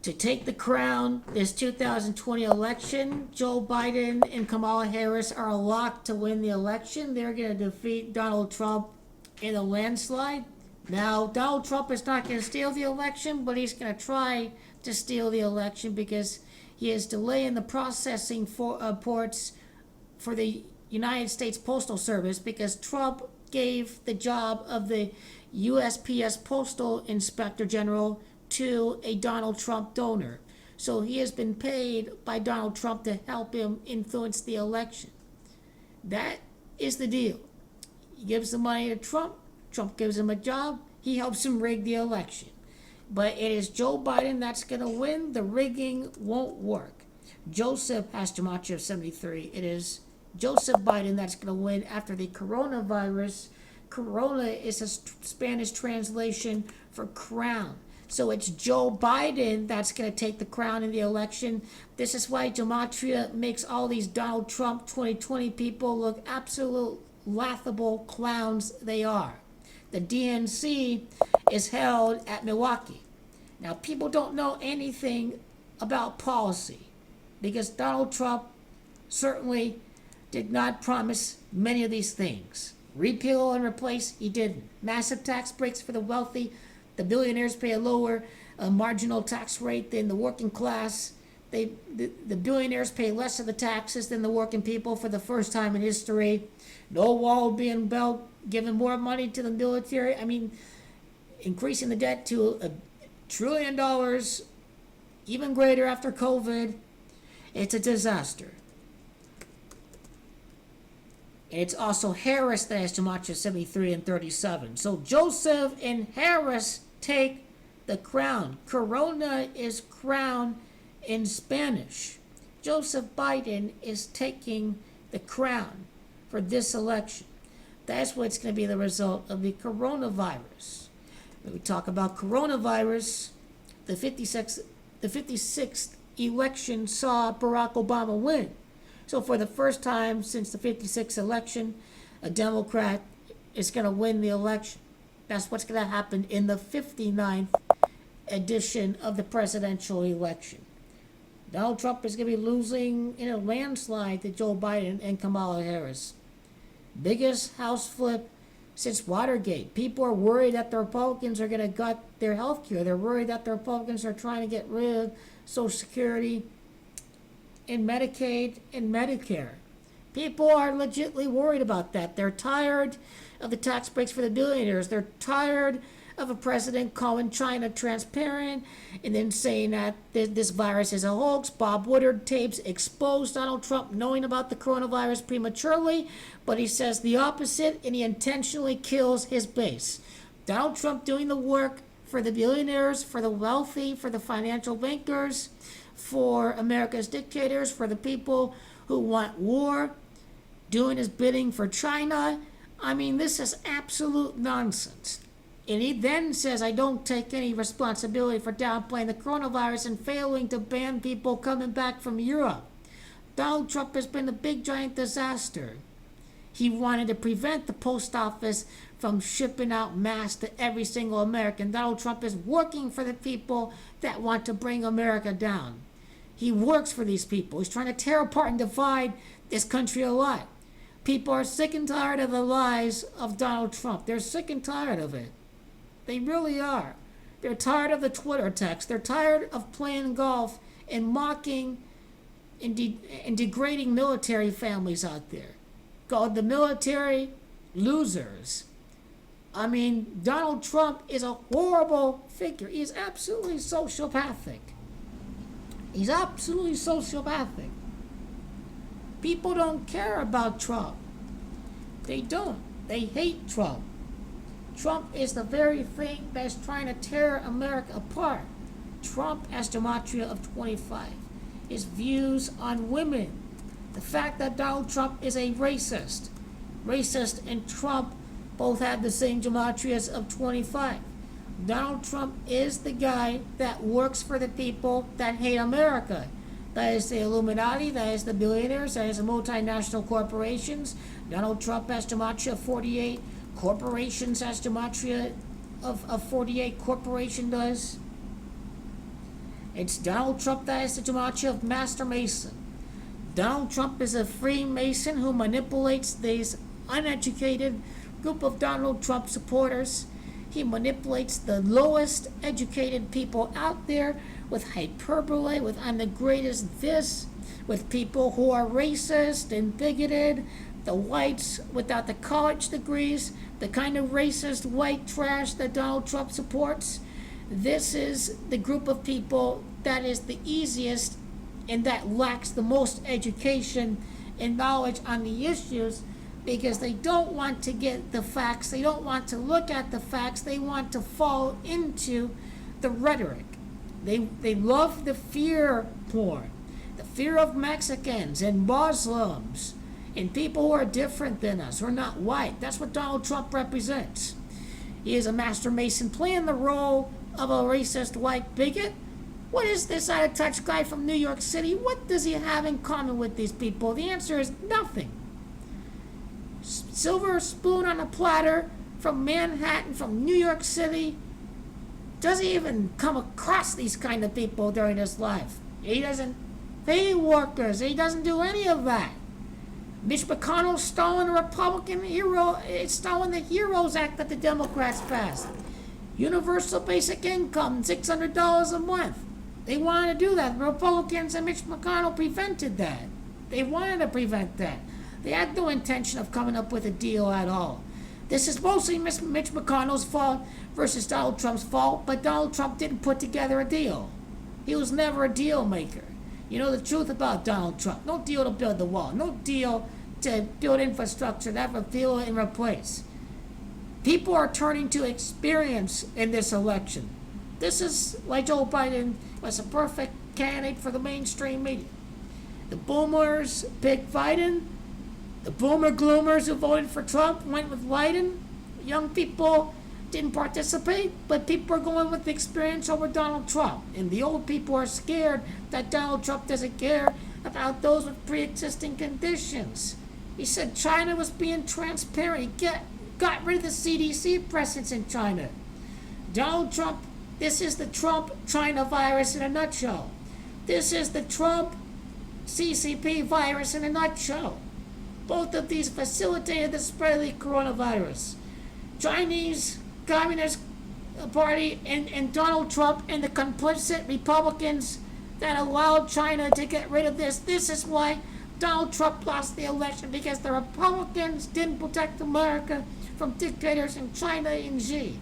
to take the crown this 2020 election. Joe Biden and Kamala Harris are locked to win the election. They're going to defeat Donald Trump in a landslide. Now, Donald Trump is not going to steal the election, but he's going to try to steal the election because he is delaying the processing for reports for the United States Postal Service because Trump gave the job of the USPS Postal Inspector General to a Donald Trump donor. So he has been paid by Donald Trump to help him influence the election. That is the deal. He gives the money to Trump. Trump gives him a job. He helps him rig the election. But it is Joe Biden that's going to win. The rigging won't work. Joseph has Gematria of 73. It is Joseph Biden that's going to win after the coronavirus. Corona is a Spanish translation for crown. So it's Joe Biden that's going to take the crown in the election. This is why Gematria makes all these Donald Trump 2020 people look absolute laughable clowns they are. The DNC is held at Milwaukee. Now, people don't know anything about policy because Donald Trump certainly did not promise many of these things. Repeal and replace, he didn't. Massive tax breaks for the wealthy. The billionaires pay a lower marginal tax rate than the working class. The billionaires pay less of the taxes than the working people for the first time in history. No wall being built, giving more money to the military. I mean, increasing the debt to $1 trillion, even greater after COVID. It's a disaster. It's also Harris that has Gematria 73 and 37. So Joseph and Harris take the crown. Corona is crown in Spanish. Joseph Biden is taking the crown for this election. That's what's going to be the result of the coronavirus. When we talk about coronavirus, the 56th election saw Barack Obama win. So for the first time since the 56th election, a Democrat is going to win the election. That's what's going to happen in the 59th edition of the presidential election. Donald Trump is going to be losing in a landslide to Joe Biden and Kamala Harris. Biggest house flip since Watergate. People are worried that the Republicans are going to gut their health care. They're worried that the Republicans are trying to get rid of Social Security and Medicaid and Medicare. People are legitimately worried about that. They're tired of the tax breaks for the billionaires. They're tired of a president calling China transparent and then saying that this virus is a hoax. Bob Woodward tapes exposed Donald Trump knowing about the coronavirus prematurely, but he says the opposite and he intentionally kills his base. Donald Trump doing the work for the billionaires, for the wealthy, for the financial bankers, for America's dictators, for the people who want war, doing his bidding for China. I mean, this is absolute nonsense. And he then says, I don't take any responsibility for downplaying the coronavirus and failing to ban people coming back from Europe. Donald Trump has been a big, giant disaster. He wanted to prevent the post office from shipping out masks to every single American. Donald Trump is working for the people that want to bring America down. He works for these people. He's trying to tear apart and divide this country a lot. People are sick and tired of the lies of Donald Trump. They're sick and tired of it. They really are. They're tired of the Twitter text. They're tired of playing golf and mocking and degrading military families out there. Called the military losers. I mean, Donald Trump is a horrible figure. He's absolutely sociopathic. He's absolutely sociopathic. People don't care about Trump. They don't. They hate Trump. Trump is the very thing that's trying to tear America apart. Trump has Gematria of 25. His views on women. The fact that Donald Trump is a racist. Racist and Trump both have the same Gematrias of 25. Donald Trump is the guy that works for the people that hate America. That is the Illuminati, that is the billionaires, that is the multinational corporations. Donald Trump has Gematria of 48. Corporations has Gematria of 48. Corporation does. It's Donald Trump that is the DiMaggio of Master Mason. Donald Trump is a Freemason who manipulates these uneducated group of Donald Trump supporters. He manipulates the lowest educated people out there with hyperbole, with "I'm the greatest" this, with people who are racist and bigoted, the whites without the college degrees, the kind of racist white trash that Donald Trump supports. This is the group of people that is the easiest and that lacks the most education and knowledge on the issues, because they don't want to get the facts, they don't want to look at the facts, they want to fall into the rhetoric. They love the fear porn, the fear of Mexicans and Muslims and people who are different than us, who are not white. That's what Donald Trump represents. He is a Master Mason playing the role of a racist white bigot. What is this out-of-touch guy from New York City? What does he have in common with these people? The answer is nothing. Silver spoon on a platter from Manhattan, from New York City. Doesn't even come across these kind of people during his life. He doesn't pay workers. He doesn't do any of that. Mitch McConnell stolen the Republican hero. It's stolen the HEROES Act that the Democrats passed. Universal basic income, $600 a month. They wanted to do that. The Republicans and Mitch McConnell prevented that. They wanted to prevent that. They had no intention of coming up with a deal at all. This is mostly Mitch McConnell's fault versus Donald Trump's fault, but Donald Trump didn't put together a deal. He was never a deal maker. You know the truth about Donald Trump. No deal to build the wall. No deal to build infrastructure, to have repeal and replace. People are turning to experience in this election. This is why Joe Biden was a perfect candidate for the mainstream media. The boomers picked Biden. The boomer gloomers who voted for Trump went with Biden. Young people didn't participate, but people are going with the experience over Donald Trump. And the old people are scared that Donald Trump doesn't care about those with pre-existing conditions. He said China was being transparent. He got rid of the CDC presence in China. Donald Trump, this is the Trump-China virus in a nutshell. This is the Trump CCP virus in a nutshell. Both of these facilitated the spread of the coronavirus. Chinese Communist Party and Donald Trump and the complicit Republicans that allowed China to get rid of this. This is why Donald Trump lost the election, because the Republicans didn't protect America from dictators in China and Xi.